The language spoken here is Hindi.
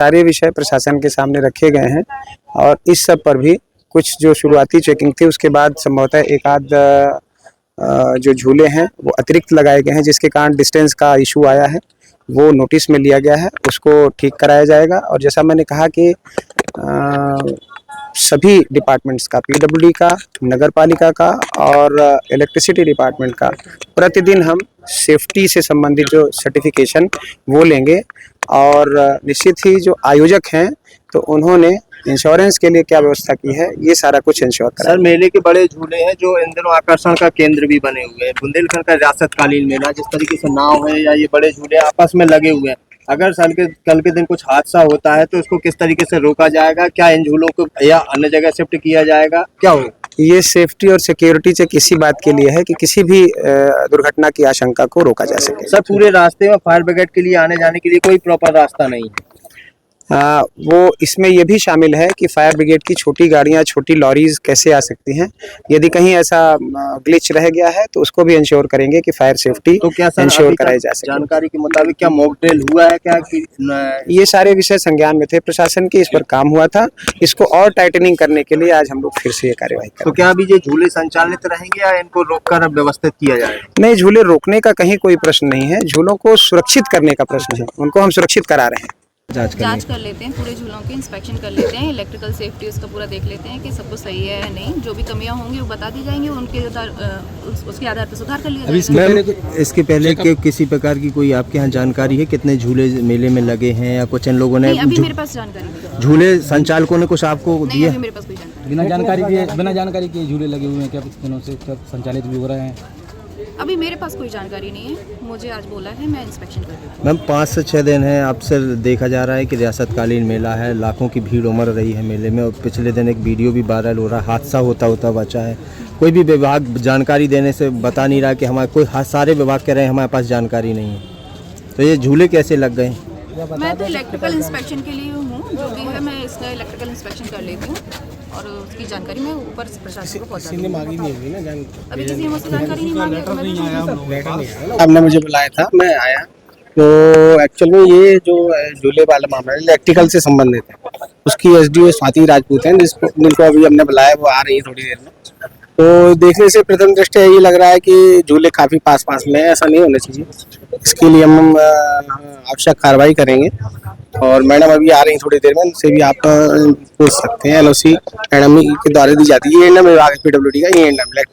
सारे विषय प्रशासन के सामने रखे गए हैं और इस सब पर भी कुछ जो शुरुआती चेकिंग थी उसके बाद संभवतः एक आध जो झूले हैं वो अतिरिक्त लगाए गए हैं, जिसके कारण डिस्टेंस का इशू आया है, वो नोटिस में लिया गया है, उसको ठीक कराया जाएगा। और जैसा मैंने कहा कि सभी डिपार्टमेंट्स का, पीडब्ल्यूडी का, नगर पालिका का और इलेक्ट्रिसिटी डिपार्टमेंट का प्रतिदिन हम सेफ्टी से संबंधित जो सर्टिफिकेशन वो लेंगे। और निश्चित ही जो आयोजक हैं तो उन्होंने इंश्योरेंस के लिए क्या व्यवस्था की है ये सारा कुछ इंश्योर करा। सर, मेले के बड़े झूले हैं जो इन दिनों आकर्षण का केंद्र भी बने हुए हैं। बुंदेलखंड का रियासतकालीन मेला, जिस तरीके से नाव है या ये बड़े झूले आपस में लगे हुए हैं, अगर कल के दिन कुछ हादसा होता है तो उसको किस तरीके से रोका जाएगा? क्या इन झूलों को या अन्य जगह शिफ्ट किया जाएगा? क्या होगा? ये सेफ्टी और सिक्योरिटी चेक इसी बात के लिए है कि किसी भी दुर्घटना की आशंका को रोका जा सके। सर, पूरे रास्ते में फायर ब्रिगेड के लिए आने जाने के लिए कोई प्रॉपर रास्ता नहीं है। वो इसमें ये भी शामिल है कि फायर ब्रिगेड की छोटी गाड़ियां, छोटी लॉरीज कैसे आ सकती हैं। यदि कहीं ऐसा ग्लिच रह गया है तो उसको भी इंश्योर करेंगे कि फायर सेफ्टी तो क्या सर इंश्योर कराई जा सके। जानकारी के मुताबिक क्या मॉक ड्रिल हुआ है क्या कि ये सारे विषय संज्ञान में थे प्रशासन के, इस पर काम हुआ था। इसको और टाइटनिंग करने के लिए आज हम लोग फिर से ये कार्यवाही कर रहे हैं। तो क्या अभी ये झूले संचालित रहेंगे या इनको रोककर व्यवस्थित किया जाएगा? नहीं, झूले रोकने का कहीं कोई प्रश्न नहीं है, झूलों को सुरक्षित करने का प्रश्न है, उनको हम सुरक्षित करा रहे हैं। जांच कर लेते हैं, पूरे झूलों की इंस्पेक्शन कर लेते हैं, इलेक्ट्रिकल सेफ्टी उसका पूरा देख लेते हैं कि सब कुछ सही है या नहीं। जो भी कमियां होंगी वो बता दी जाएंगी, उसके आधार पर सुधार कर लिया जाएगा। इसके पहले के किसी प्रकार की कोई आपके यहाँ जानकारी है कितने झूले मेले में लगे हैं या कुछ इन लोगों ने? अभी मेरे पास जानकारी नहीं। झूले संचालकों ने कुछ आपको दिया? अभी मेरे पास कोई जानकारी बिना जानकारी के झूले लगे हुए हैं क्या कुछ दिनों से, संचालित भी हो रहे हैं? अभी मेरे पास कोई जानकारी नहीं है, मुझे आज बोला है, मैं इंस्पेक्शन कर रही हूँ। मैम, 5 से 6 दिन है, अब से देखा जा रहा है कि रियासतकालीन मेला है, लाखों की भीड़ उमड़ रही है मेले में और पिछले दिन एक वीडियो भी वायरल हो रहा है, हादसा होता बचा है। कोई भी विभाग जानकारी देने से बता नहीं रहा कि हमारे कोई सारे विभाग कह रहे हैं हमारे पास जानकारी नहीं है। तो ये झूले कैसे लग गए? मैं तो इलेक्ट्रिकल इंस्पेक्शन के लिए हूँ, जो भी है मैं इसका इलेक्ट्रिकल इंस्पेक्शन कर लेती हूँ और उसकी जानकारी मैं ऊपर प्रशासन को पहुँचा दूँगी। अभी किसी ने मुझसे जानकारी नहीं मांगी। आपने मुझे बुलाया था, मैं आया। तो एक्चुअल में ये जो झूले वाला मामला है इलेक्ट्रिकल से संबंधित है, उसकी एसडीओ स्वाति राजपूत हैं जिनको अभी हमने बुलाया, वो आ रही है थोड़ी देर में। तो देखने से प्रथम दृष्टया ये लग रहा है कि झूले काफी पास में है, ऐसा नहीं होना चाहिए। इसके लिए हम आवश्यक कार्रवाई करेंगे और मैडम अभी आ रही हैं थोड़ी देर में, उनसे भी आप पूछ सकते हैं। एनओसी मैडम के द्वारा दी जाती है, ये विभाग पीडब्ल्यूडी का, ये इलेक्ट्रिक